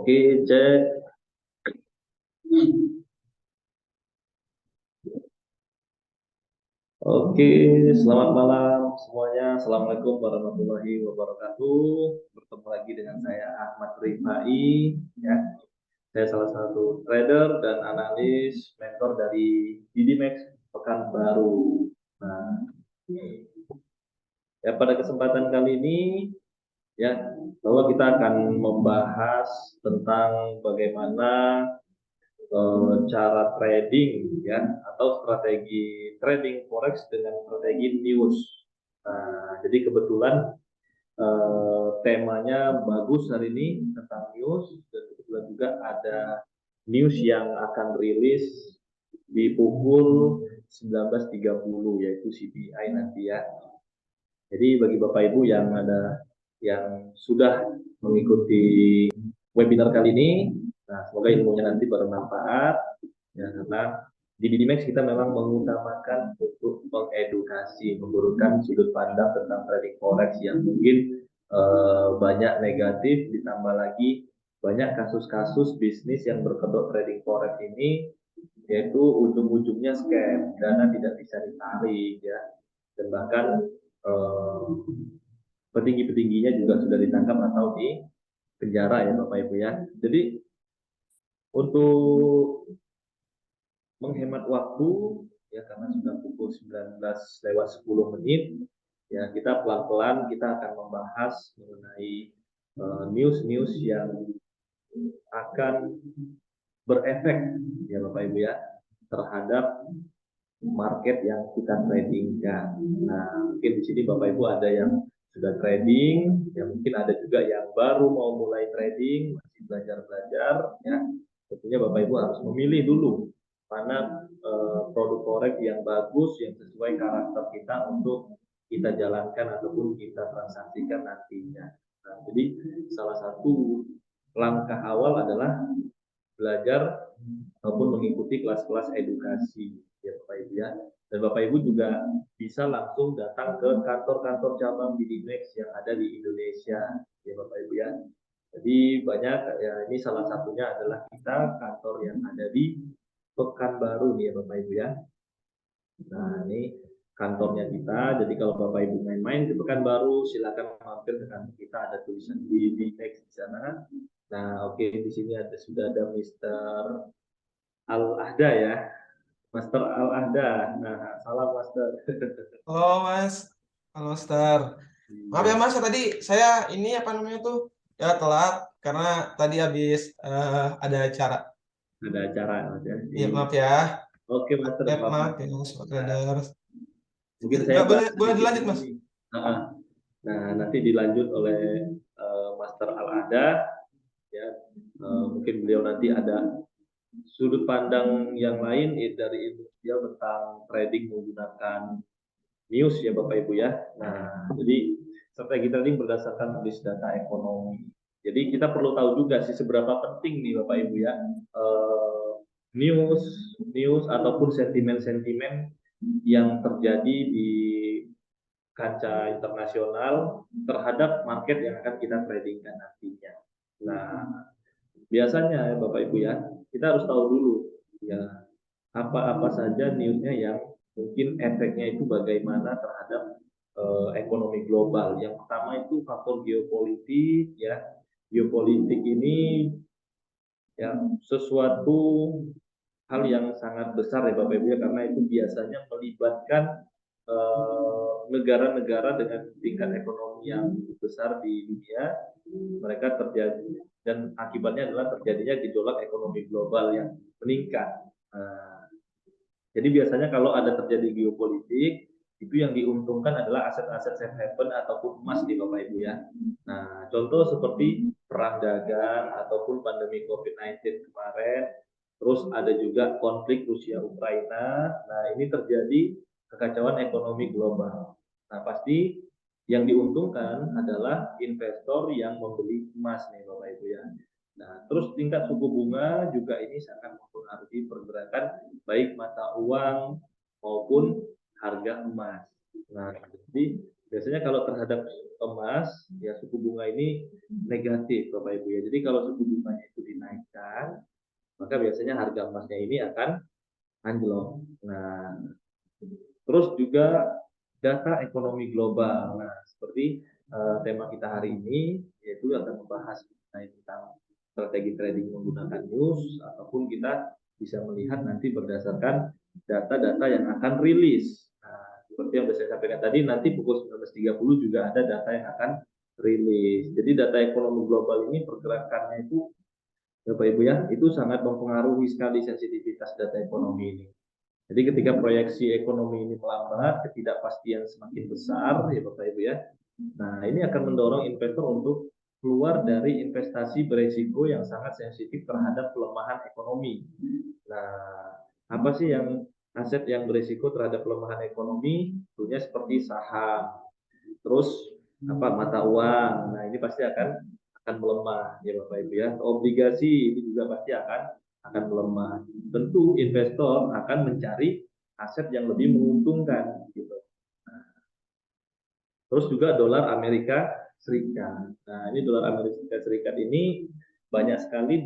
Oke, cek. Oke, selamat malam semuanya. Assalamualaikum warahmatullahi wabarakatuh. Bertemu lagi dengan saya Ahmad Rifai. Ya, saya salah satu trader dan analis mentor dari Didimex Pekanbaru. Nah, ya pada kesempatan kali ini ya, bahwa kita akan membahas tentang bagaimana cara trading ya atau strategi trading forex dengan strategi news. Nah, jadi kebetulan temanya bagus hari ini tentang news dan kebetulan juga ada news yang akan rilis di pukul 19.30 yaitu CPI nanti ya. Jadi bagi Bapak Ibu yang sudah mengikuti webinar kali ini, nah semoga ilmunya nanti bermanfaat ya, karena di Didimex kita memang mengutamakan untuk mengedukasi, memberikan sudut pandang tentang trading forex yang mungkin banyak negatif, ditambah lagi banyak kasus-kasus bisnis yang berkedok trading forex ini, yaitu ujung-ujungnya scam, dana tidak bisa ditarik ya, dan bahkan petinggi-petingginya juga sudah ditangkap atau di penjara ya Bapak Ibu ya. Jadi untuk menghemat waktu ya, karena sudah pukul 19:10 ya, kita pelan-pelan kita akan membahas mengenai news-news yang akan berefek ya Bapak Ibu ya terhadap market yang kita tradingkan. Nah, mungkin di sini Bapak Ibu ada yang sudah trading, ya mungkin ada juga yang baru mau mulai trading, masih belajar-belajar ya. Tentunya Bapak Ibu harus memilih dulu mana produk forex yang bagus, yang sesuai karakter kita untuk kita jalankan ataupun kita transaksikan nantinya. Nah, jadi salah satu langkah awal adalah belajar ataupun mengikuti kelas-kelas edukasi ya Bapak Ibu ya. Dan Bapak Ibu juga bisa langsung datang ke kantor-kantor cabang Didimex yang ada di Indonesia ya Bapak Ibu ya. Jadi banyak ya, ini salah satunya adalah kita kantor yang ada di Pekanbaru nih ya Bapak Ibu ya. Nah, ini kantornya kita. Jadi kalau Bapak Ibu main-main ke Pekanbaru, silakan mampir ke kantor kita, ada tulisan Didimex di sana. Nah, oke, di sini sudah ada Mr. Al-Ahda ya. Master Al-Ahda. Nah, salam Master. Halo Mas, halo Star. Maaf ya Iya, Mas, tadi saya ini apa namanya tuh ya telat karena tadi habis ada acara. ada acara Mas ya. Ya maaf ya. Oke Master, Ya apa? maaf ya Mas, trader. Mungkin saya Nggak boleh bahas boleh sedikit dilanjut dulu Mas. nih. Nah, nanti dilanjut oleh Master Al-Ahda ya. Mungkin beliau nanti ada sudut pandang yang lain dari ilmu beliau tentang trading menggunakan news ya Bapak Ibu ya. Nah, jadi strategi trading berdasarkan rilis data ekonomi. Jadi kita perlu tahu juga sih seberapa penting nih Bapak Ibu ya news news ataupun sentimen-sentimen yang terjadi di kancah internasional terhadap market yang akan kita tradingkan nantinya. Nah, biasanya ya Bapak Ibu ya, kita harus tahu dulu ya apa-apa saja newsnya yang mungkin efeknya itu bagaimana terhadap ekonomi global. Yang pertama itu faktor geopolitik ya. Geopolitik ini ya sesuatu hal yang sangat besar ya Bapak Ibu ya, karena itu biasanya melibatkan negara-negara dengan tingkat ekonomi yang besar di dunia. Mereka terjadi dan akibatnya adalah terjadinya gejolak ekonomi global yang meningkat. Jadi biasanya kalau ada terjadi geopolitik, itu yang diuntungkan adalah aset-aset safe haven ataupun emas di Bapak Ibu ya. Nah, contoh seperti perang dagang ataupun pandemi COVID-19 kemarin, terus ada juga konflik Rusia Ukraina. Nah, ini terjadi kekacauan ekonomi global. Nah, pasti yang diuntungkan adalah investor yang membeli emas nih Bapak Ibu ya. Nah, terus tingkat suku bunga juga ini sangat mempengaruhi pergerakan baik mata uang maupun harga emas. Nah, jadi Biasanya kalau terhadap emas, ya suku bunga ini negatif Bapak Ibu ya. Jadi kalau suku bunganya itu dinaikkan, maka biasanya harga emasnya ini akan anjlok. Nah, terus juga data ekonomi global. Nah, seperti tema kita hari ini, yaitu akan membahas mengenai tentang strategi trading menggunakan news, ataupun kita bisa melihat nanti berdasarkan data-data yang akan rilis. Nah, seperti yang sudah saya sampaikan tadi, nanti pukul 19.30 juga ada data yang akan rilis. Jadi data ekonomi global ini pergerakannya itu, Bapak Ibu ya, itu sangat mempengaruhi sekali sensitivitas data ekonomi ini. Jadi ketika proyeksi ekonomi ini melambat, ketidakpastian semakin besar, ya Bapak Ibu ya. Nah, ini akan mendorong investor untuk keluar dari investasi beresiko yang sangat sensitif terhadap pelemahan ekonomi. Nah, apa sih yang aset yang beresiko terhadap pelemahan ekonomi? Tentunya seperti saham, terus mata uang. Nah, ini pasti akan melemah ya Bapak Ibu ya. Obligasi itu juga pasti akan melemah. Tentu investor akan mencari aset yang lebih menguntungkan gitu. Terus juga dolar Amerika Serikat. Nah, ini dolar Amerika Serikat ini banyak sekali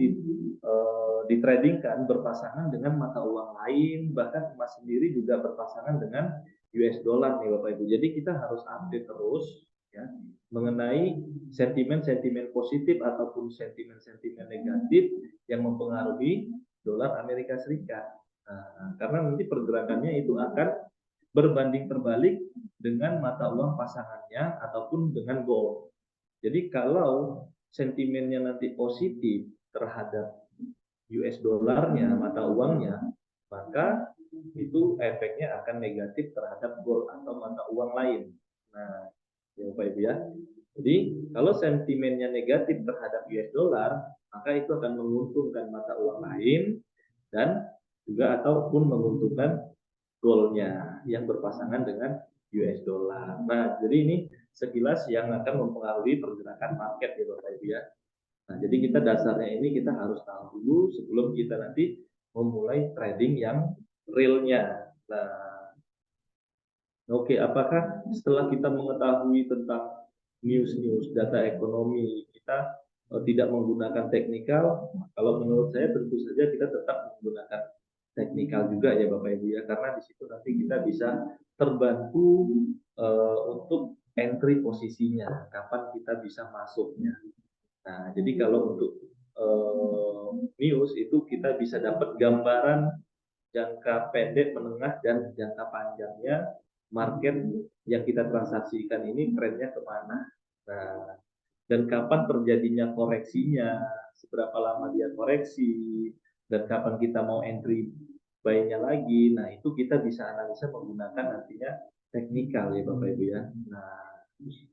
ditradingkan berpasangan dengan mata uang lain, bahkan emas sendiri juga berpasangan dengan US dollar nih Bapak Ibu. Jadi kita harus update terus ya mengenai sentimen-sentimen positif ataupun sentimen-sentimen negatif yang mempengaruhi dolar Amerika Serikat. Nah, karena nanti pergerakannya itu akan berbanding terbalik dengan mata uang pasangannya ataupun dengan gold. Jadi kalau sentimennya nanti positif terhadap US dollarnya, mata uangnya, maka itu efeknya akan negatif terhadap gold atau mata uang lain. Nah, ya Bapak Ibu ya. Jadi kalau sentimennya negatif terhadap US dollar, maka itu akan menguntungkan mata uang lain dan juga ataupun menguntungkan goalnya yang berpasangan dengan US dollar. Nah, jadi ini sekilas yang akan mempengaruhi pergerakan market ya Bapak Ibu ya. Nah, jadi kita dasarnya ini kita harus tahu dulu sebelum kita nanti memulai trading yang realnya. Nah, oke, apakah setelah kita mengetahui tentang news-news data ekonomi kita tidak menggunakan teknikal? Kalau menurut saya tentu saja kita tetap menggunakan teknikal juga ya Bapak Ibu ya, karena di situ nanti kita bisa terbantu untuk entry posisinya, kapan kita bisa masuknya. Nah, jadi kalau untuk news itu kita bisa dapat gambaran jangka pendek, menengah, dan jangka panjangnya market yang kita transaksikan ini trennya kemana. Nah, dan kapan terjadinya koreksinya, seberapa lama dia koreksi, dan kapan kita mau entry buy-nya lagi. Nah, itu kita bisa analisa menggunakan nantinya teknikal ya Bapak Ibu ya.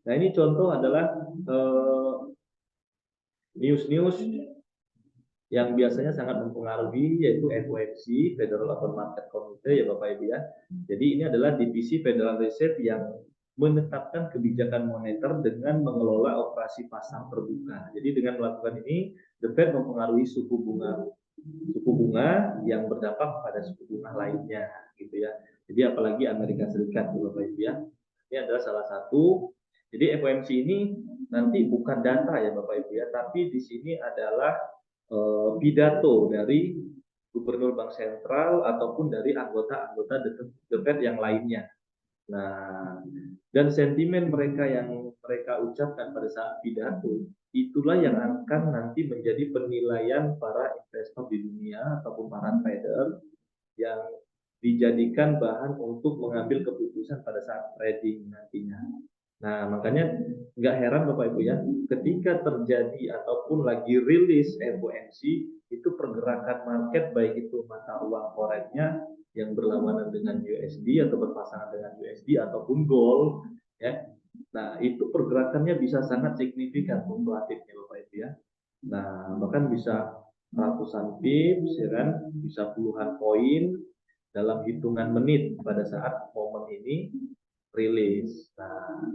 Nah ini contoh adalah news-news yang biasanya sangat mempengaruhi, yaitu FOMC, Federal Open Market Committee ya Bapak Ibu ya. Jadi ini adalah divisi Federal Reserve yang menetapkan kebijakan moneter dengan mengelola operasi pasar terbuka. Jadi dengan melakukan ini, The Fed mempengaruhi suku bunga yang berdampak pada suku bunga lainnya, gitu ya. Jadi apalagi Amerika Serikat, Bapak Ibu ya. Ini adalah salah satu. Jadi FOMC ini nanti bukan data ya Bapak Ibu ya, tapi di sini adalah pidato dari gubernur bank sentral ataupun dari anggota-anggota The Fed yang lainnya. Nah, dan sentimen mereka yang mereka ucapkan pada saat pidato, itulah yang akan nanti menjadi penilaian para investor di dunia ataupun para trader yang dijadikan bahan untuk mengambil keputusan pada saat trading nantinya. Nah, makanya nggak heran Bapak Ibu ya, ketika terjadi ataupun lagi rilis FOMC, itu pergerakan market baik itu mata uang foreign-nya yang berlawanan dengan USD atau berpasangan dengan USD ataupun gold, ya. Nah, itu pergerakannya bisa sangat signifikan fluktuatifnya Bapak Ibu ya. Nah, bahkan bisa ratusan pips, ya kan, bisa puluhan poin dalam hitungan menit pada saat momen ini rilis. Nah,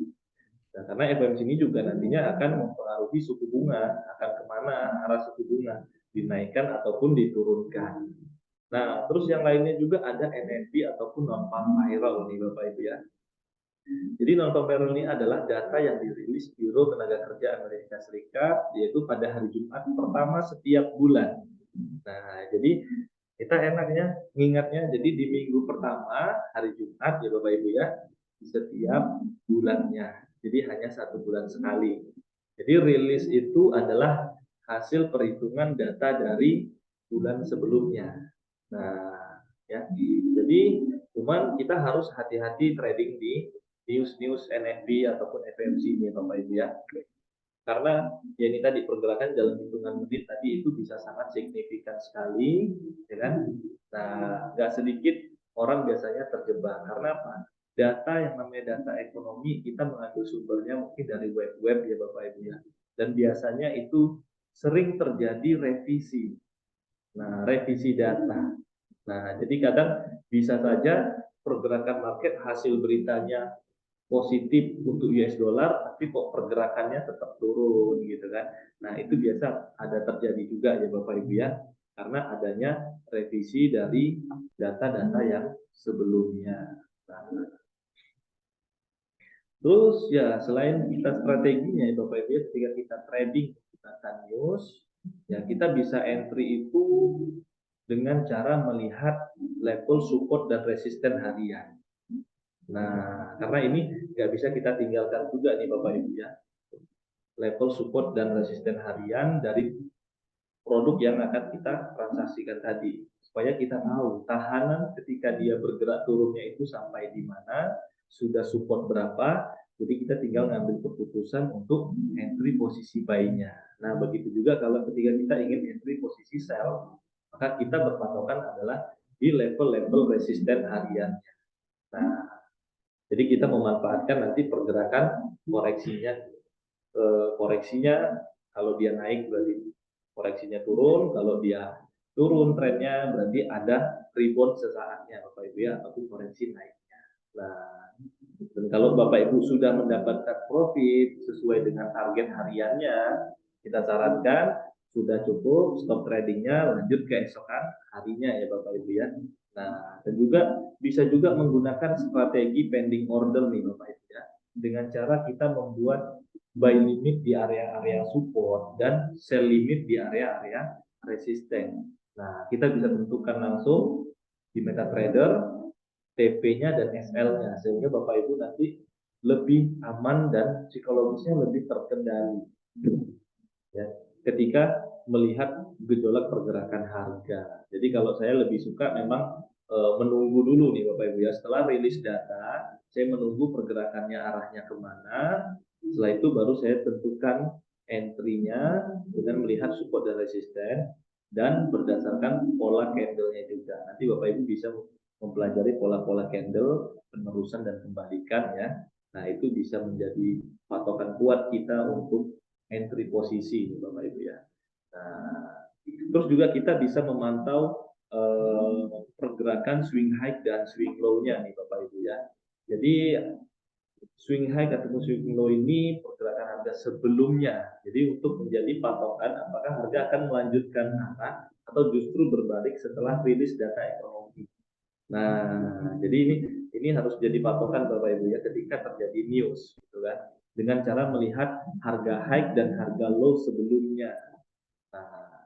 karena FOMC ini juga nantinya akan mempengaruhi suku bunga, akan kemana arah suku bunga, dinaikkan ataupun diturunkan. Nah, terus yang lainnya juga ada NNB ataupun non-farm payroll nih Bapak Ibu ya. Jadi non-comparable ini adalah data yang dirilis Biro Tenaga Kerja Amerika Serikat, yaitu pada hari Jumat pertama setiap bulan. Nah, jadi kita enaknya ngingatnya, jadi di minggu pertama hari Jumat ya Bapak Ibu ya, setiap bulannya. Jadi hanya 1 bulan sekali. Jadi rilis itu adalah hasil perhitungan data dari bulan sebelumnya. Nah, ya. Jadi cuman kita harus hati-hati trading di news NFP ataupun FMC ini Bapak Ibu ya. Karena ya ini tadi pergerakan dalam hitungan menit tadi itu bisa sangat signifikan sekali, ya kan? Nah, nggak sedikit orang biasanya terjebak karena apa? Data yang namanya data ekonomi kita mengambil sumbernya mungkin dari web-web ya Bapak Ibu ya. Dan biasanya itu sering terjadi revisi. Nah, revisi data. Nah, jadi kadang bisa saja pergerakan market hasil beritanya positif untuk US dollar, tapi kok pergerakannya tetap turun gitu kan. Nah, itu biasa ada terjadi juga ya Bapak Ibu ya, karena adanya revisi dari data-data yang sebelumnya. Nah, terus ya selain kita strateginya ya Bapak Ibu ya, ketika kita trading menggunakan news, ya kita bisa entry itu dengan cara melihat level support dan resisten harian. Nah, karena ini nggak bisa kita tinggalkan juga nih Bapak Ibu ya. Level support dan resisten harian dari produk yang akan kita transaksikan tadi. Supaya kita tahu tahanan ketika dia bergerak turunnya itu sampai di mana, sudah support berapa, jadi kita tinggal ngambil keputusan untuk entry posisi buy-nya. Nah, begitu juga kalau ketika kita ingin entry posisi sell, maka kita berpatokan adalah di level-level resisten hariannya. Nah, jadi kita memanfaatkan nanti pergerakan koreksinya kalau dia naik berarti koreksinya turun, kalau dia turun trennya berarti ada rebound sesaatnya Bapak Ibu ya, ataupun koreksi naiknya. Nah, dan kalau Bapak Ibu sudah mendapatkan profit sesuai dengan target hariannya, kita sarankan sudah cukup stop tradingnya, lanjut ke esokan harinya ya Bapak Ibu ya. Nah, dan juga bisa juga menggunakan strategi pending order nih Bapak Ibu ya, dengan cara kita membuat buy limit di area-area support dan sell limit di area-area resisten. Nah, kita bisa tentukan langsung di MetaTrader TP-nya dan SL-nya sehingga Bapak Ibu nanti lebih aman dan psikologisnya lebih terkendali ya ketika melihat gejolak pergerakan harga. Jadi kalau saya lebih suka memang menunggu dulu nih Bapak Ibu ya, setelah rilis data saya menunggu pergerakannya arahnya kemana, setelah itu baru saya tentukan entry-nya dengan melihat support dan resisten dan berdasarkan pola candle-nya juga. Nanti Bapak Ibu bisa mempelajari pola-pola candle penerusan dan kembalikan ya. Nah, itu bisa menjadi patokan kuat kita untuk entry posisi Bapak Ibu ya. Nah, terus juga kita bisa memantau pergerakan swing high dan swing low-nya nih Bapak Ibu ya. Jadi swing high ataupun swing low ini pergerakan harga sebelumnya. Jadi untuk menjadi patokan apakah harga akan melanjutkan arah atau justru berbalik setelah rilis data ekonomi. Nah, jadi ini harus jadi patokan Bapak Ibu ya ketika terjadi news gitu kan. Dengan cara melihat harga high dan harga low sebelumnya. Nah,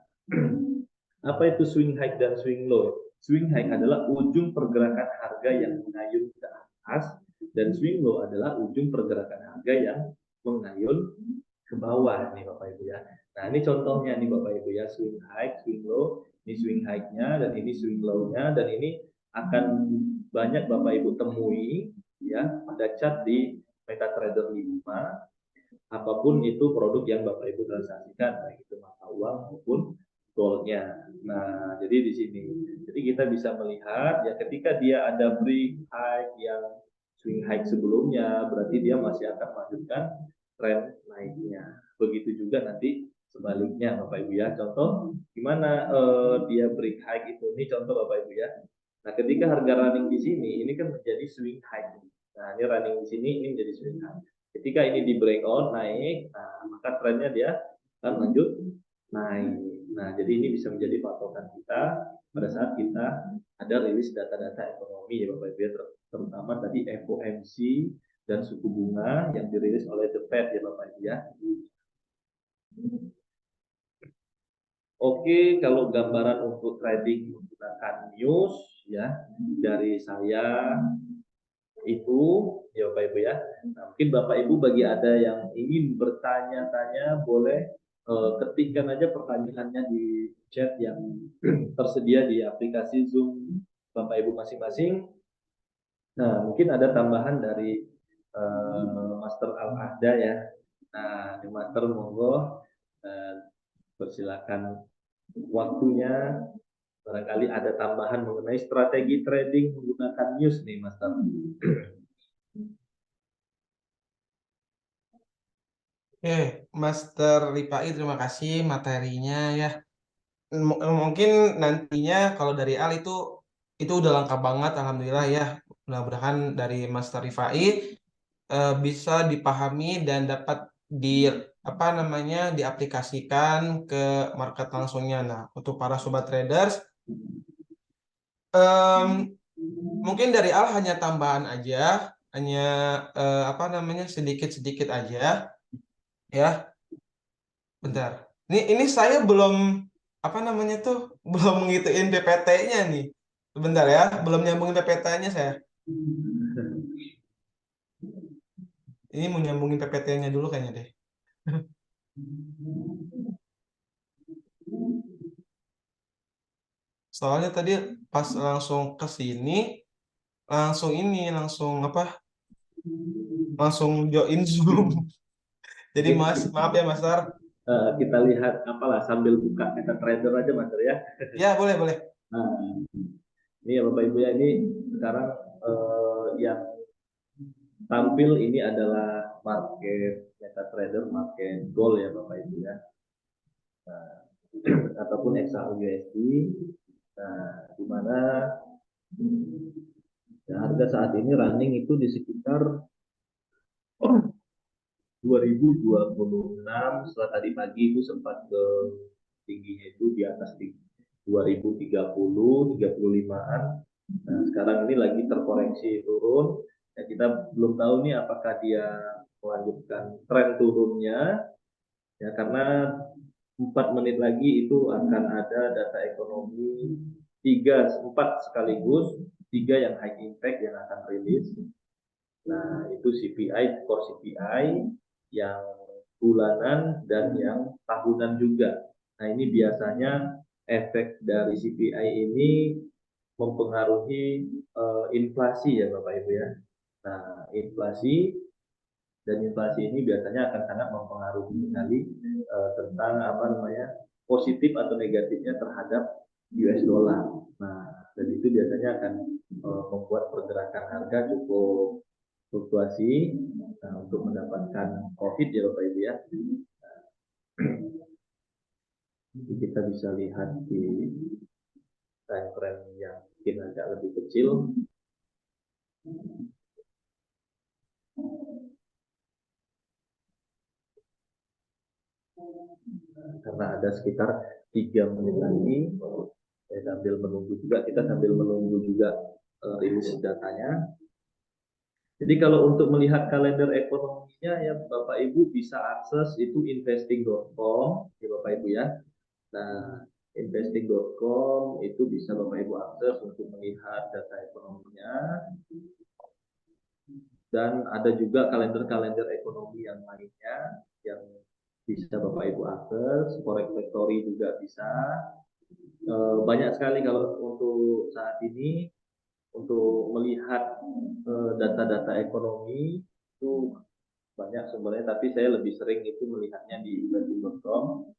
apa itu swing high dan swing low? Swing high adalah ujung pergerakan harga yang mengayun ke atas dan swing low adalah ujung pergerakan harga yang mengayun ke bawah nih Bapak Ibu ya. Nah, ini contohnya nih Bapak Ibu ya, swing high, swing low. Ini swing high-nya dan ini swing low-nya dan ini akan banyak Bapak Ibu temui ya pada chart di MetaTrader 5 apapun itu produk yang Bapak Ibu transaksikan baik itu mata uang maupun goldnya. Nah, jadi di sini jadi kita bisa melihat ya ketika dia ada break high yang swing high sebelumnya berarti dia masih akan melanjutkan tren naiknya. Begitu juga nanti sebaliknya Bapak Ibu ya. Contoh gimana dia break high itu. Ini contoh Bapak Ibu ya. Nah, ketika harga running di sini ini kan menjadi swing high. Nah, ini running di sini ini menjadi swing high. Ketika ini di breakout naik, nah, maka trennya dia akan lanjut naik. Nah, jadi ini bisa menjadi patokan kita pada saat kita ada rilis data-data ekonomi ya Bapak Ibu ya, terutama tadi FOMC dan suku bunga yang dirilis oleh The Fed ya Bapak Ibu ya. Oke, kalau gambaran untuk trading menggunakan news ya dari saya itu ya Bapak Ibu ya. Nah, mungkin Bapak Ibu bagi ada yang ingin bertanya-tanya boleh ketikkan aja pertanyaannya di chat yang tersedia di aplikasi Zoom Bapak Ibu masing-masing. Nah, mungkin ada tambahan dari Master Al-Ahda ya. Nah, Master monggo persilakan waktunya, barangkali ada tambahan mengenai strategi trading menggunakan news nih Master. Oke, Master Ripai, terima kasih materinya ya. Mungkin nantinya kalau dari Al itu udah lengkap banget, alhamdulillah ya. Mudah-mudahan dari Master Rifai bisa dipahami dan dapat di apa namanya diaplikasikan ke market langsungnya. Nah, untuk para sobat traders, em, mungkin dari Al hanya tambahan aja, hanya apa namanya sedikit-sedikit aja ya. Bentar. Ini saya belum apa namanya tuh belum ngituin PPT-nya nih. Bentar ya, belum nyambungin PPT-nya saya. Ini mau nyambungin PPT-nya dulu kayaknya deh. Soalnya tadi pas langsung ke sini, langsung apa? Langsung join Zoom. Jadi maaf ya Mas Tar. Kita lihat apalah sambil buka MetaTrader aja Master ya. Ya, boleh, boleh. Nah, ini ya Bapak Ibu ya, ini sekarang yang tampil ini adalah market MetaTrader, market gold ya Bapak Ibu ya. Nah, ataupun XAUUSD. Nah, di mana ya, harga saat ini running itu di sekitar 2026. Setelah tadi pagi itu sempat ke tingginya itu di atas 2030, 35-an. Nah, sekarang ini lagi terkoreksi turun. Ya, kita belum tahu nih apakah dia melanjutkan tren turunnya ya, karena 4 menit lagi itu akan ada data ekonomi 4 sekaligus, 3 yang high impact yang akan rilis. Nah, itu CPI, core CPI yang bulanan dan yang tahunan juga. Nah, ini biasanya efek dari CPI ini mempengaruhi inflasi ya Bapak Ibu ya. Nah, inflasi ini biasanya akan sangat mempengaruhi sekali tentang apa namanya positif atau negatifnya terhadap US dollar. Nah, dan itu biasanya akan membuat pergerakan harga cukup fluktuasi untuk mendapatkan profit ya Bapak Ibu ya. Jadi kita bisa lihat di time frame yang mungkin agak lebih kecil. Karena ada sekitar 3 menit lagi, sambil menunggu juga, kita sambil menunggu juga rilis datanya. Jadi kalau untuk melihat kalender ekonominya ya Bapak Ibu bisa akses itu investing.com ya Bapak Ibu ya. Nah, investing.com itu bisa Bapak Ibu akses untuk melihat data ekonominya. Dan ada juga kalender-kalender ekonomi yang lainnya yang bisa Bapak Ibu akses. Forex Factory juga bisa. Banyak sekali kalau untuk saat ini untuk melihat data-data ekonomi itu banyak sumbernya, tapi saya lebih sering itu melihatnya di investing.com.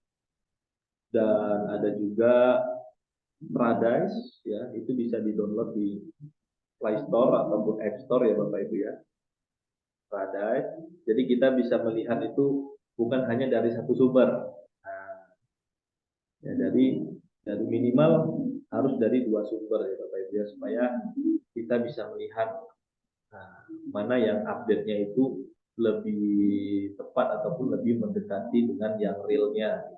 Dan ada juga Tradice ya, itu bisa di-download di Play Store ataupun App Store ya Bapak Ibu ya. Tradice. Jadi kita bisa melihat itu bukan hanya dari satu sumber. Nah, ya dari minimal harus dari 2 sumber ya Bapak Ibu ya, supaya kita bisa melihat mana yang update-nya itu lebih tepat ataupun lebih mendekati dengan yang realnya.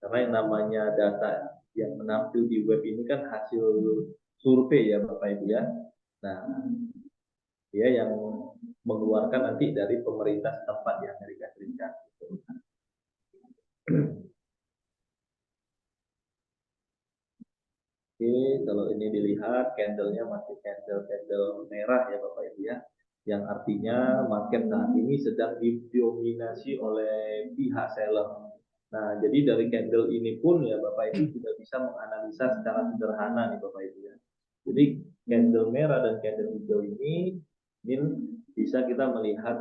Karena yang namanya data yang menampil di web ini kan hasil survei ya Bapak Ibu ya. Nah, ya, yang mengeluarkan nanti dari pemerintah setempat di Amerika Serikat. Oke, kalau ini dilihat candle-nya masih candle merah ya Bapak Ibu ya, yang artinya market saat ini sedang didominasi oleh pihak seller. Nah, jadi dari candle ini pun ya Bapak Ibu sudah bisa menganalisa secara sederhana nih Bapak Ibu ya. Jadi candle merah dan candle hijau ini bisa kita melihat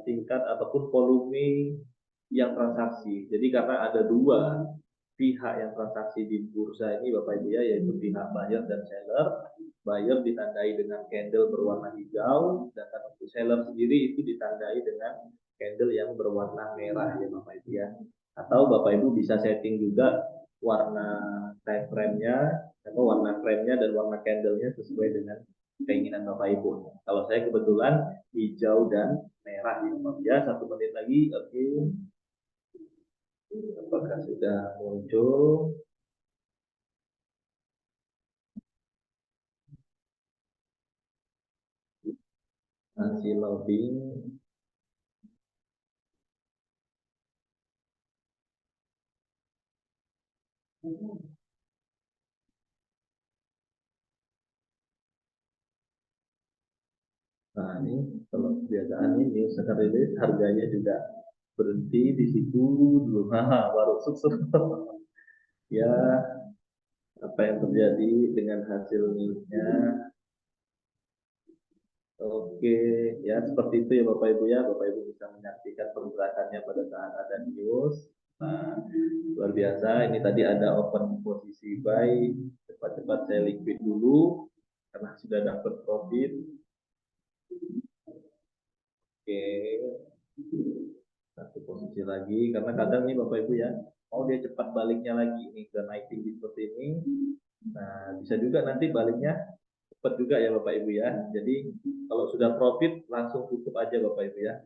tingkat ataupun volume yang transaksi. Jadi karena ada dua pihak yang transaksi di bursa ini Bapak Ibu ya, yaitu pihak buyer dan seller. Buyer ditandai dengan candle berwarna hijau, dan untuk seller sendiri itu ditandai dengan candle yang berwarna merah ya Bapak Ibu ya. Atau Bapak Ibu bisa setting juga warna time frame-nya atau warna frame-nya dan warna candle-nya sesuai dengan keinginan Bapak Ibu. Kalau saya kebetulan hijau dan merah ya. 1 menit lagi, oke. Apakah sudah muncul? Masih loading. Nah, ini kalau kebiasaan ini news rilis harganya juga berhenti di situ dulu. Baru sukses. Ya, apa yang terjadi dengan hasil newsnya? Oke, ya seperti itu ya Bapak Ibu ya. Bapak Ibu bisa menyaksikan pergerakannya pada saat ada news. Nah, luar biasa. Ini tadi ada open posisi buy. Cepat-cepat saya liquid dulu karena sudah dapat profit. Oke, satu posisi lagi karena kadang nih Bapak Ibu ya, mau dia cepat baliknya lagi nih ke naik tinggi seperti ini. Nah, bisa juga nanti baliknya cepat juga ya Bapak Ibu ya. Jadi kalau sudah profit langsung tutup aja Bapak Ibu ya.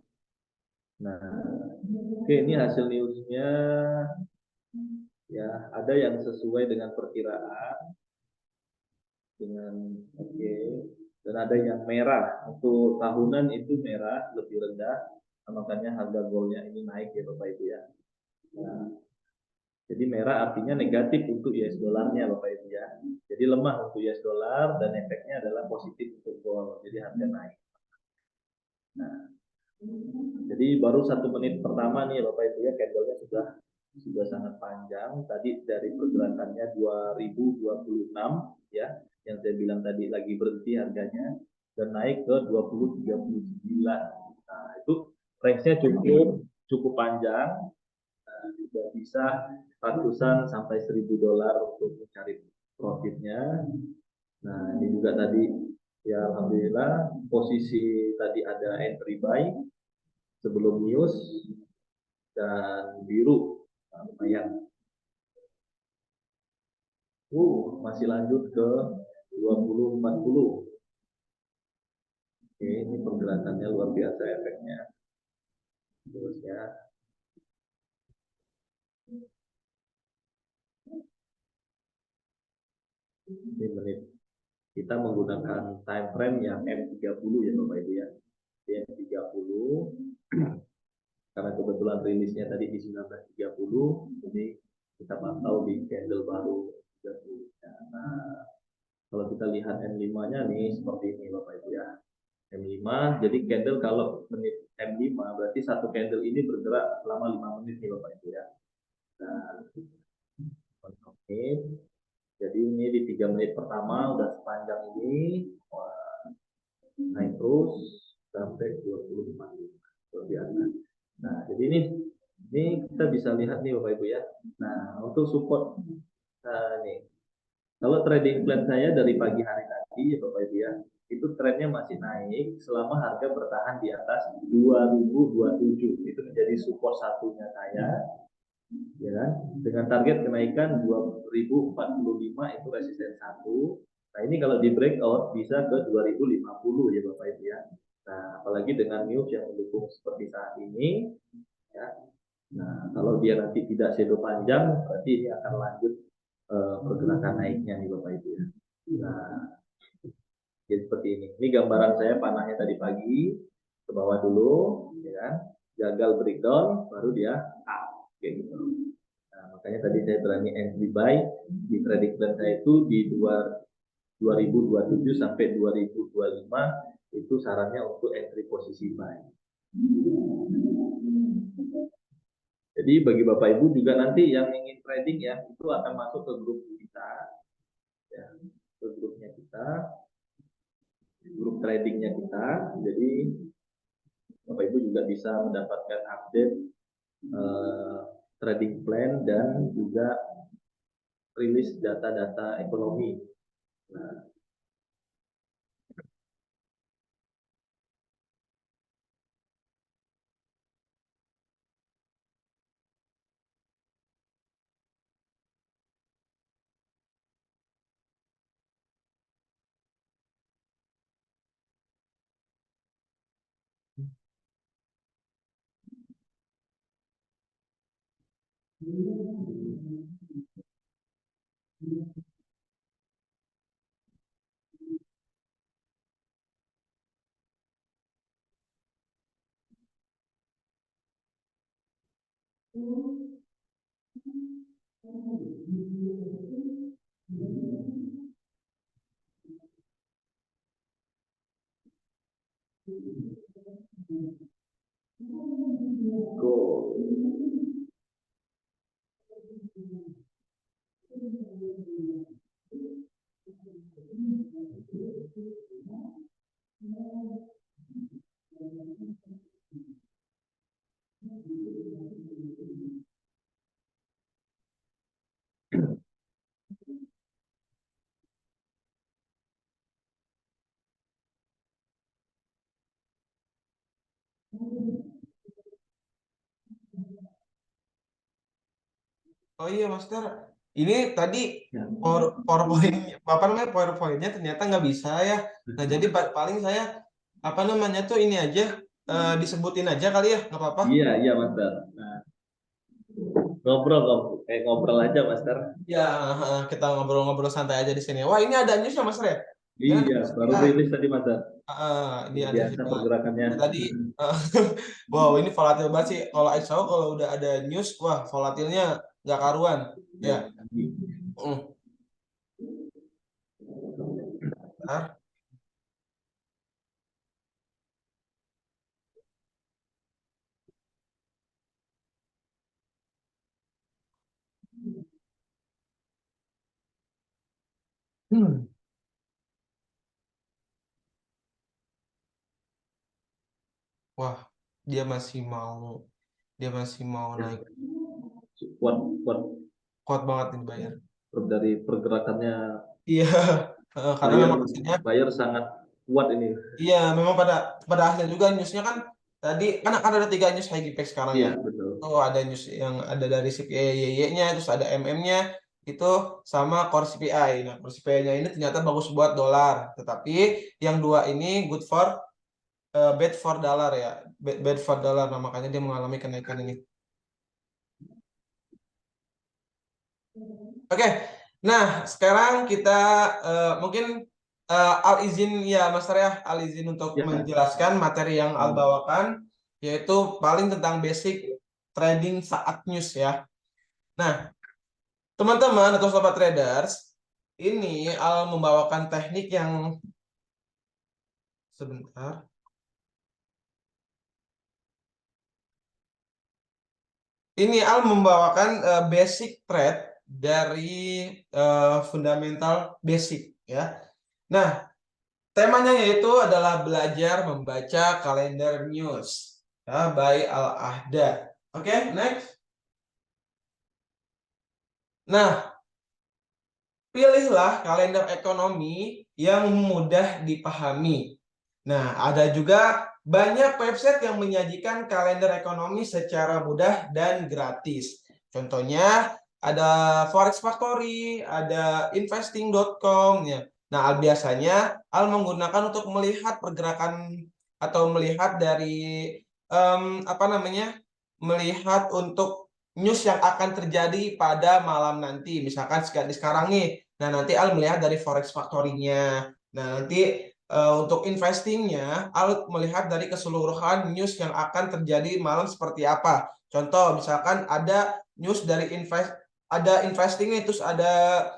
Nah, oke, ini hasil newsnya ya, ada yang sesuai dengan perkiraan oke, dan ada yang merah. Untuk tahunan itu merah lebih rendah, makanya harga goldnya ini naik ya Bapak Ibu ya. Nah, jadi merah artinya negatif untuk US dollarnya Bapak Ibu ya. Jadi lemah untuk US dollar dan efeknya adalah positif untuk gold. Jadi harga naik. Nah, jadi baru 1 menit pertama nih Bapak Ibu ya, candlenya sudah sangat panjang. Tadi dari pergerakannya 2026 ya, yang saya bilang tadi lagi berhenti harganya dan naik ke 2039. Nah, itu range-nya cukup panjang. Nah, sudah bisa ratusan sampai $1.000 untuk mencari profitnya. Nah, ini juga tadi ya alhamdulillah posisi tadi ada entry buy sebelum news dan biru. Nah, lumayan. Masih lanjut ke 2040. Oke, ini pergerakannya luar biasa efeknya. Terusnya ini menit. Kita menggunakan time frame yang M30 ya Bapak Ibu ya. M30 karena kebetulan rilisnya tadi di 1930, jadi kita pantau di candle baru 30. Nah, kalau kita lihat M5-nya nih seperti ini Bapak Ibu ya. M5, jadi candle kalau menit M5 berarti satu candle ini bergerak selama 5 menit nih Bapak Ibu ya. Nah, oke. Jadi ini di 3 menit pertama udah sepanjang ini, naik terus sampai 24 luar biasa. Nah, jadi ini kita bisa lihat nih Bapak Ibu ya. Nah, untuk support nih, kalau trading plan saya dari pagi hari tadi ya Bapak Ibu ya, itu trennya masih naik selama harga bertahan di atas 2027. Itu menjadi support satunya saya, ya kan? Dengan target kenaikan 2045 itu resisten satu. Nah, ini kalau di breakout bisa ke 2050 ya Bapak Ibu ya. Nah, apalagi dengan news yang mendukung seperti saat ini ya. Nah, kalau dia nanti tidak shadow panjang, berarti ini akan lanjut pergerakan naiknya nih Bapak Ibu ya. Nah, Jadi seperti ini. Ini gambaran saya panahnya tadi pagi, ke bawah dulu, ya kan? Gagal breakdown, baru dia up, kayak gitu. Nah, makanya tadi saya berani entry buy di trading plan saya itu di 2027 sampai 2025 itu sarannya untuk entry posisi buy. Jadi bagi Bapak Ibu juga nanti yang ingin trading ya, itu akan masuk ke grup kita, ya, ke grupnya kita, grup tradingnya kita. Jadi Bapak Ibu juga bisa mendapatkan update trading plan dan juga rilis data-data ekonomi. Nah, go. Oh iya, Master. Ini tadi Ya. PowerPoint, apa namanya, PowerPoint-nya ternyata nggak bisa ya. Nah, jadi paling saya, apa namanya tuh, ini aja, disebutin aja kali ya, nggak apa-apa. Iya, iya, Master. Nah, ngobrol aja, Master. Ya, kita ngobrol-ngobrol santai aja di sini. Wah, ini ada news ya, Master ya? Ini ada Iya, news baru CPI. rilis tadi, Master. Ini ada Biasa CPI. pergerakannya. Nah, tadi, eh, wow, ini volatil banget sih. Kalau XO kalau udah ada news, wah, volatilnya nggak karuan. Ya. Mm. Bentar. Hmm. Wah, dia masih mau Ya, naik. kuat, kuat, Kuat banget ini bayar. dari pergerakannya Iya, karena buyer, memang hasilnya, buyer sangat kuat ini. iya memang pada akhirnya juga newsnya kan tadi kan ada 3 news HGP sekarang ya. Iya, betul. Tuh ada news yang ada dari CPI-nya, terus ada MM-nya itu sama Core CPI. Nah, Core CPI-nya ini ternyata bagus buat dolar, tetapi yang dua ini bad for dollar ya, bad for dollar. Nah, makanya dia mengalami kenaikan ini. Oke, nah sekarang kita mungkin Al izin ya Mas ya, Al izin untuk Ya, menjelaskan materi yang Al bawakan, yaitu paling tentang basic trading saat news ya. Nah, teman-teman atau sobat traders, ini Al membawakan teknik yang sebentar. Ini Al membawakan basic trade dari fundamental basic ya. Nah, temanya yaitu adalah belajar membaca kalender news ya, by Al-Ahda. Oke, next. Nah, pilihlah kalender ekonomi yang mudah dipahami. Nah, ada juga banyak website yang menyajikan kalender ekonomi secara mudah dan gratis. Contohnya ada Forex Factory, ada investing.com ya. Nah, biasanya Al menggunakan untuk melihat pergerakan atau melihat dari apa namanya? Melihat untuk news yang akan terjadi pada malam nanti. Misalkan sekarang nih. Nah, nanti Al melihat dari Forex Factory-nya. Nah, nanti untuk investingnya, Al melihat dari keseluruhan news yang akan terjadi malam seperti apa. Contoh, misalkan ada news dari ada investing nih, terus ada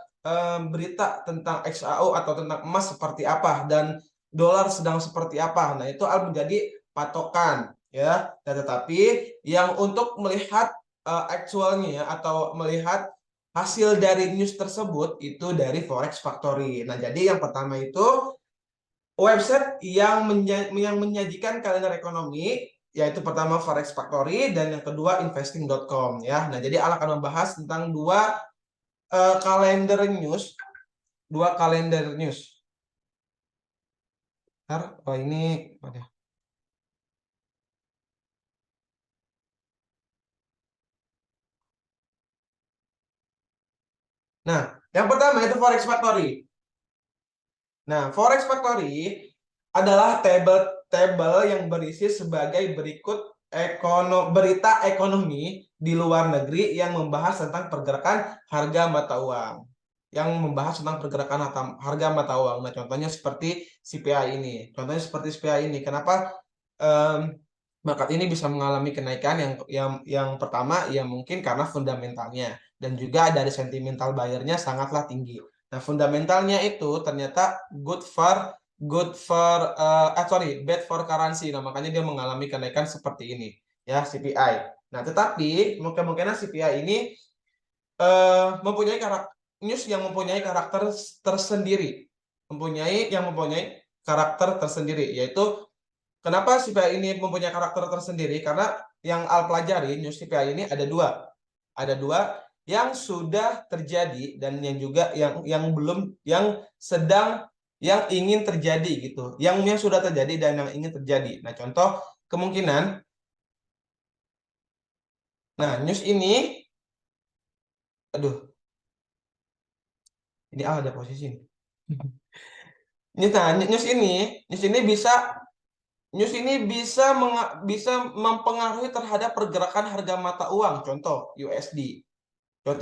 berita tentang XAU atau tentang emas seperti apa dan dolar sedang seperti apa. Nah, itu Al menjadi patokan ya. Dan tetapi yang untuk melihat aktualnya atau melihat hasil dari news tersebut itu dari Forex Factory. Nah, jadi yang pertama itu website yang menyajikan kalender ekonomi, yaitu pertama Forex Factory dan yang kedua investing.com ya. Nah, jadi Al akan membahas tentang dua kalender news, Oh ini ada. Nah, yang pertama itu Forex Factory. Nah, Forex Factory adalah tabel yang berisi sebagai berikut berita ekonomi di luar negeri yang membahas tentang pergerakan harga mata uang. Yang membahas tentang pergerakan harga mata uang. Nah, contohnya seperti CPI ini. Kenapa market ini bisa mengalami kenaikan yang pertama ya mungkin karena fundamentalnya dan juga dari sentimental buyer-nya sangatlah tinggi. Nah, fundamentalnya itu ternyata bad for currency. Nah, makanya dia mengalami kenaikan seperti ini, ya, CPI. Nah, tetapi kemungkinan CPI ini mempunyai news yang mempunyai karakter tersendiri. Mempunyai karakter tersendiri, yaitu kenapa CPI ini mempunyai karakter tersendiri? Karena yang Al pelajari news CPI ini ada dua. Ada dua yang sudah terjadi dan yang juga yang belum, yang ingin terjadi gitu. Yang sudah terjadi dan yang ingin terjadi. Nah, contoh kemungkinan. Nah, news ini ini ada posisi ini. Nah, news ini bisa mempengaruhi terhadap pergerakan harga mata uang. Contoh USD. Ya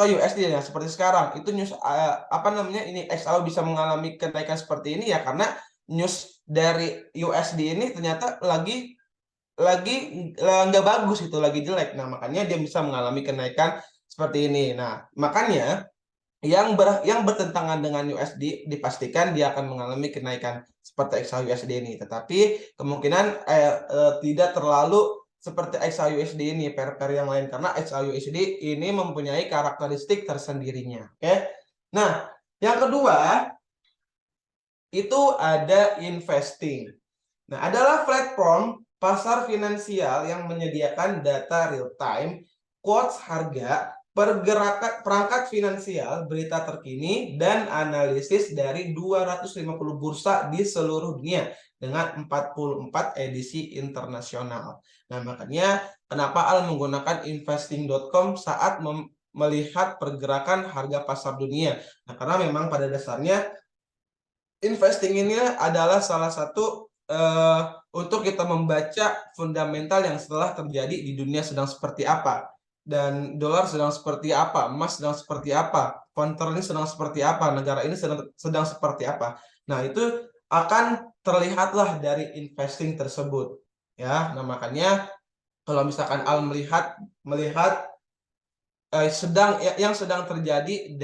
seperti sekarang itu news ini XAU bisa mengalami kenaikan seperti ini ya karena news dari USD ini ternyata lagi nggak bagus, itu lagi jelek. Nah, makanya dia bisa mengalami kenaikan seperti ini. Nah, makanya yang bertentangan dengan USD dipastikan dia akan mengalami kenaikan seperti XAUSD ini, tetapi kemungkinan tidak terlalu seperti XAUSD ini pair yang lain karena XAUSD ini mempunyai karakteristik tersendirinya. Oke. Nah, yang kedua itu ada investing. Nah, adalah platform pasar finansial yang menyediakan data real time, quotes harga, perangkat finansial, berita terkini, dan analisis dari 250 bursa di seluruh dunia dengan 44 edisi internasional. Nah, makanya kenapa Al menggunakan investing.com saat melihat pergerakan harga pasar dunia. Nah, karena memang pada dasarnya investing ini adalah salah satu untuk kita membaca fundamental yang setelah terjadi di dunia sedang seperti apa, dan dolar sedang seperti apa, emas sedang seperti apa, counter ini sedang seperti apa, negara ini sedang seperti apa. Nah, itu akan terlihatlah dari investing tersebut ya. Nah, makanya kalau misalkan Al melihat yang sedang terjadi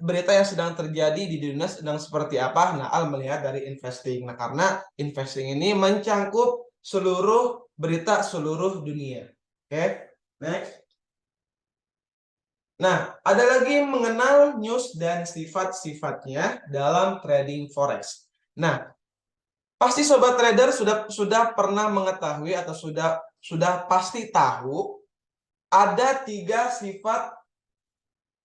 berita yang sedang terjadi di dunia sedang seperti apa. Nah, Al melihat dari investing. Nah, karena investing ini mencangkup seluruh berita seluruh dunia. Oke, next. Nah, ada lagi mengenal news dan sifat-sifatnya dalam trading forex. Nah, pasti sobat trader sudah pernah mengetahui atau sudah pasti tahu ada 3 sifat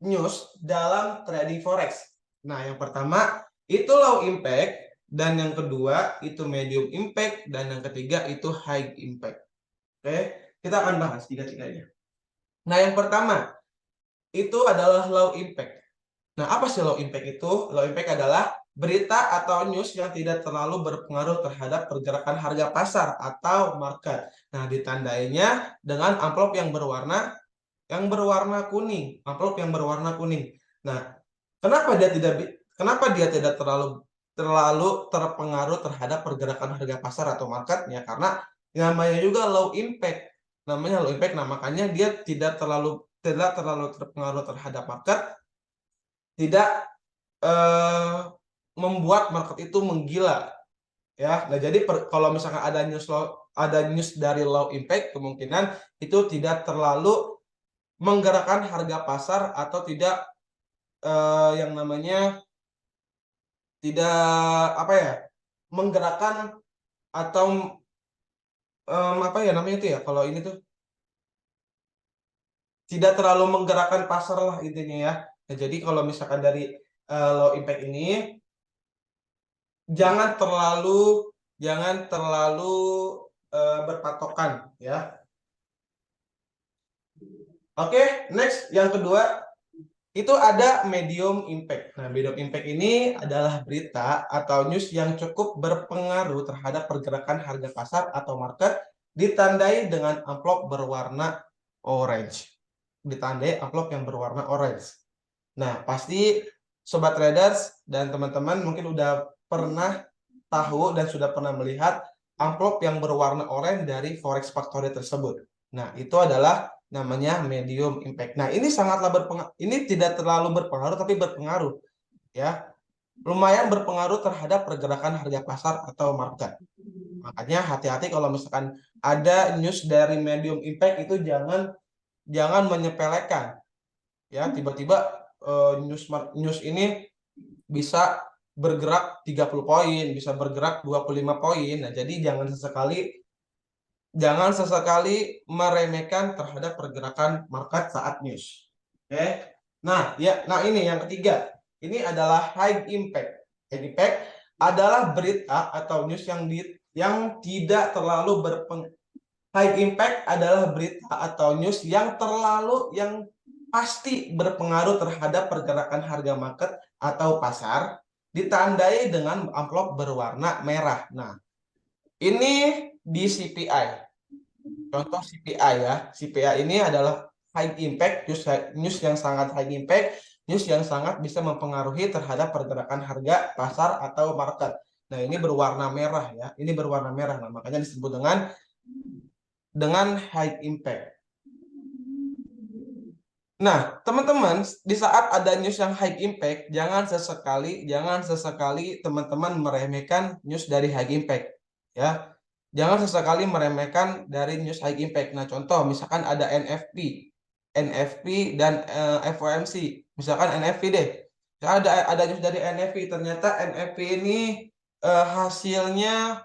news dalam trading forex. Nah, yang pertama itu low impact, dan yang kedua itu medium impact, dan yang ketiga itu high impact. Oke, kita akan bahas tiga-tiganya. Nah, yang pertama itu adalah low impact. Nah, apa sih low impact itu? Low impact adalah berita atau news yang tidak terlalu berpengaruh terhadap pergerakan harga pasar atau market. Nah, ditandainya dengan amplop yang berwarna kuning, amplop yang berwarna kuning. Nah, kenapa dia Kenapa dia tidak terlalu terpengaruh terhadap pergerakan harga pasar atau marketnya? Karena namanya juga low impact. Namanya low impact, nah makanya dia tidak terlalu terpengaruh terhadap market, tidak membuat market itu menggila, ya. Nah, jadi kalau misalkan ada news dari low impact, kemungkinan itu tidak terlalu menggerakkan harga pasar atau tidak yang namanya tidak apa ya, menggerakkan atau apa ya namanya itu ya, kalau ini tuh tidak terlalu menggerakkan pasar lah intinya ya. Nah, jadi kalau misalkan dari low impact ini jangan terlalu berpatokan ya. Oke, next yang kedua itu ada medium impact. Nah, medium impact ini adalah berita atau news yang cukup berpengaruh terhadap pergerakan harga pasar atau market, ditandai dengan amplop berwarna orange. Ditandai amplop yang berwarna orange. Nah, pasti sobat traders dan teman-teman mungkin udah pernah tahu dan sudah pernah melihat amplop yang berwarna oranye dari Forex Factory tersebut. Nah, itu adalah namanya medium impact. Nah, ini sangatlah berpengaruh. Ini tidak terlalu berpengaruh, tapi berpengaruh, ya. Lumayan berpengaruh terhadap pergerakan harga pasar atau market. Makanya hati-hati kalau misalkan ada news dari medium impact itu jangan menyepelekan, ya. Tiba-tiba news ini bisa bergerak 30 poin, bisa bergerak 25 poin. Nah, jadi jangan sesekali meremehkan terhadap pergerakan market saat news. Oke. Nah, ini yang ketiga. Ini adalah high impact. High impact adalah berita atau news yang tidak terlalu high impact adalah berita atau news yang pasti berpengaruh terhadap pergerakan harga market atau pasar, ditandai dengan amplop berwarna merah. Nah, ini di CPI. Contoh CPI ya. CPI ini adalah high impact, news yang sangat high impact, news yang sangat bisa mempengaruhi terhadap pergerakan harga pasar atau market. Nah, ini berwarna merah ya. Ini berwarna merah. Nah, makanya disebut dengan high impact. Nah, teman-teman, di saat ada news yang high impact, jangan sesekali teman-teman meremehkan news dari high impact, ya. Jangan sesekali meremehkan dari news high impact. Nah, contoh misalkan ada NFP dan FOMC. Misalkan NFP deh. Ada news dari NFP, ternyata NFP ini hasilnya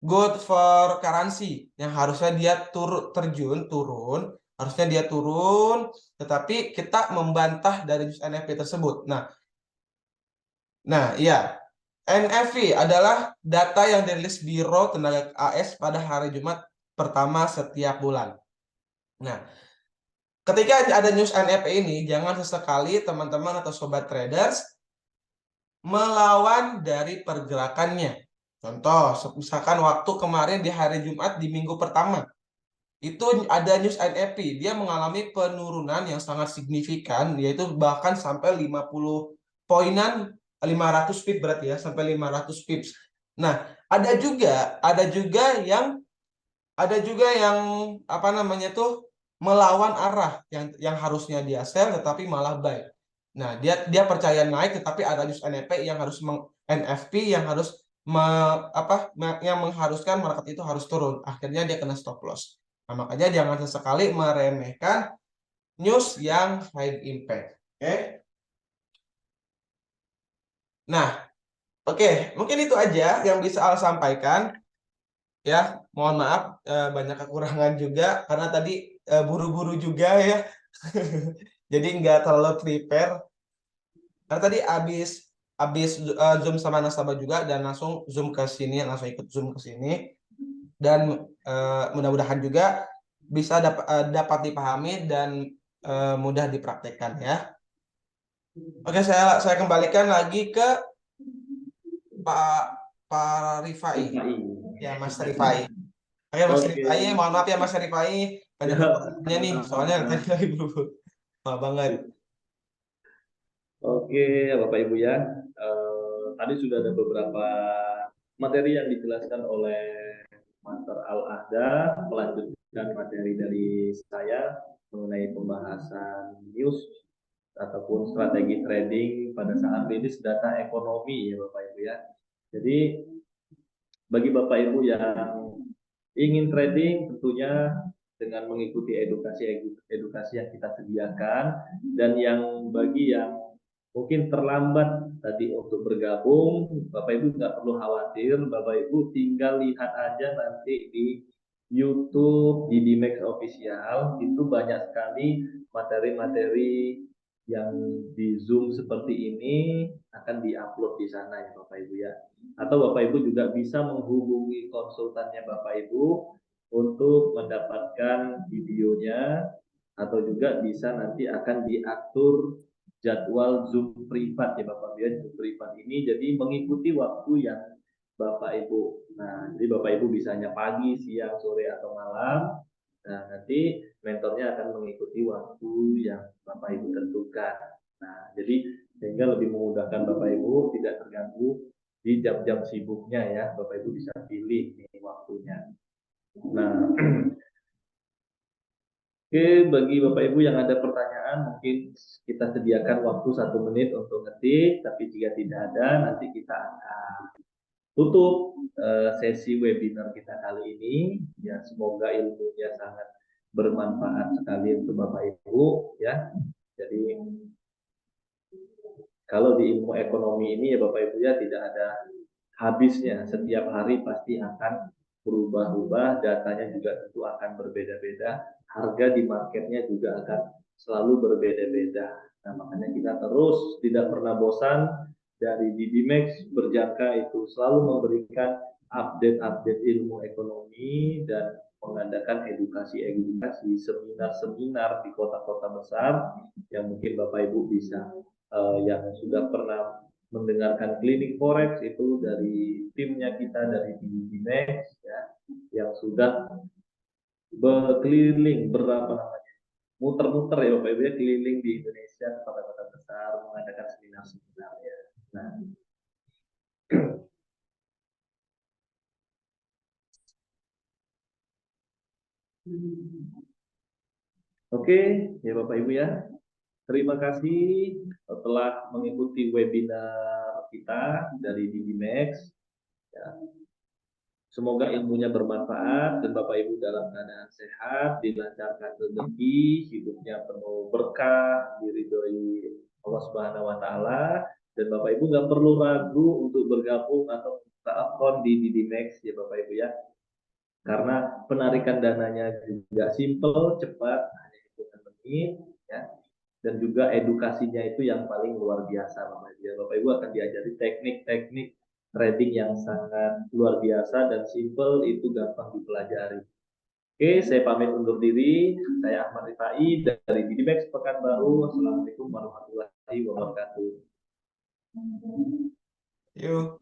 good for currency, yang harusnya dia turun, harusnya dia turun, tetapi kita membantah dari news NFP tersebut. Nah, iya. NFP adalah data yang dirilis Biro Tenaga AS pada hari Jumat pertama setiap bulan. Nah, ketika ada news NFP ini, jangan sesekali teman-teman atau sobat traders melawan dari pergerakannya. Contoh, misalkan waktu kemarin di hari Jumat di minggu pertama, itu ada news NFP, dia mengalami penurunan yang sangat signifikan, yaitu bahkan sampai 50 poinan, 500 pips berarti ya, sampai 500 pips. Nah, ada juga yang apa namanya tuh melawan arah yang harusnya dia sell tetapi malah buy. Nah, dia percaya naik tetapi ada news NFP yang harus yang mengharuskan market itu harus turun. Akhirnya dia kena stop loss. Nah, makanya jangan sesekali meremehkan news yang high impact. Oke. Nah, oke, mungkin itu aja yang bisa Al sampaikan. Ya, mohon maaf banyak kekurangan juga karena tadi buru-buru juga ya. Jadi nggak terlalu prepare. Karena tadi habis Zoom sama nasabah juga dan langsung Zoom ke sini, langsung ikut Zoom ke sini. Dan mudah-mudahan juga bisa dapat dipahami dan mudah dipraktekkan ya. Oke, saya kembalikan lagi ke Pak Rifai. Ya, Mas Rifai. Oke, Mas Rifai, mohon maaf ya Mas Rifai, banyak kekurangannya nih, soalnya tadi lagi buru-buru. Maaf banget. Oke, Bapak Ibu ya. Tadi sudah ada beberapa materi yang dijelaskan oleh Master Al-Ahda, melanjutkan materi dari saya mengenai pembahasan news ataupun strategi trading pada saat rilis data ekonomi ya Bapak Ibu ya. Jadi bagi Bapak Ibu yang ingin trading tentunya dengan mengikuti edukasi yang kita sediakan, dan yang bagi yang mungkin terlambat tadi untuk bergabung, Bapak Ibu nggak perlu khawatir, Bapak Ibu tinggal lihat aja nanti di YouTube di Dimex Official, itu banyak sekali materi-materi yang di Zoom seperti ini akan diupload di sana ya Bapak Ibu ya. Atau Bapak Ibu juga bisa menghubungi konsultannya Bapak Ibu untuk mendapatkan videonya, atau juga bisa nanti akan diatur jadwal Zoom privat ya Bapak Ibu ya. Zoom privat ini jadi mengikuti waktu yang Bapak Ibu. Nah, jadi Bapak Ibu bisanya pagi, siang, sore atau malam. Nah, nanti mentornya akan mengikuti waktu yang Bapak Ibu tentukan. Nah, jadi sehingga lebih memudahkan Bapak Ibu, tidak terganggu di jam-jam sibuknya ya. Bapak Ibu bisa pilih nih waktunya. Nah, oke, bagi Bapak Ibu yang ada pertanyaan, mungkin kita sediakan waktu 1 menit untuk ngetik, tapi jika tidak ada, nanti kita akan tutup sesi webinar kita kali ini. Ya, semoga ilmunya sangat bermanfaat sekali untuk Bapak Ibu ya. Jadi kalau di ilmu ekonomi ini ya Bapak Ibu ya, tidak ada habisnya. Setiap hari pasti akan berubah-ubah, datanya juga tentu akan berbeda-beda, harga di marketnya juga akan selalu berbeda-beda. Nah, makanya kita terus tidak pernah bosan dari Didimex berjangka itu selalu memberikan update-update ilmu ekonomi dan mengadakan edukasi-edukasi, seminar-seminar di kota-kota besar yang mungkin Bapak Ibu bisa yang sudah pernah mendengarkan klinik forex itu dari timnya kita dari Dimex ya, yang sudah berkeliling berapa namanya muter-muter ya Bapak Ibu ya, keliling di Indonesia ke kota-kota besar mengadakan seminar-seminar ya. Nah, oke ya Bapak Ibu ya, terima kasih telah mengikuti webinar kita dari Dimex. Ya, semoga ilmunya bermanfaat dan Bapak Ibu dalam keadaan sehat, dilancarkan rezeki, hidupnya penuh berkah, diridhoi Allah Subhanahu wa taala, dan Bapak Ibu nggak perlu ragu untuk bergabung atau buka akun di Didimex ya Bapak Ibu ya. Karena penarikan dananya juga simple, cepat, hanya hitungan menit ya. Dan juga edukasinya itu yang paling luar biasa Bapak Ibu. Bapak Ibu akan diajari teknik-teknik trading yang sangat luar biasa dan simple, itu gampang dipelajari. Oke, saya pamit undur diri. Saya Ahmad Rifai dari Didimex Pekanbaru. Assalamualaikum warahmatullahi wabarakatuh. Yuk.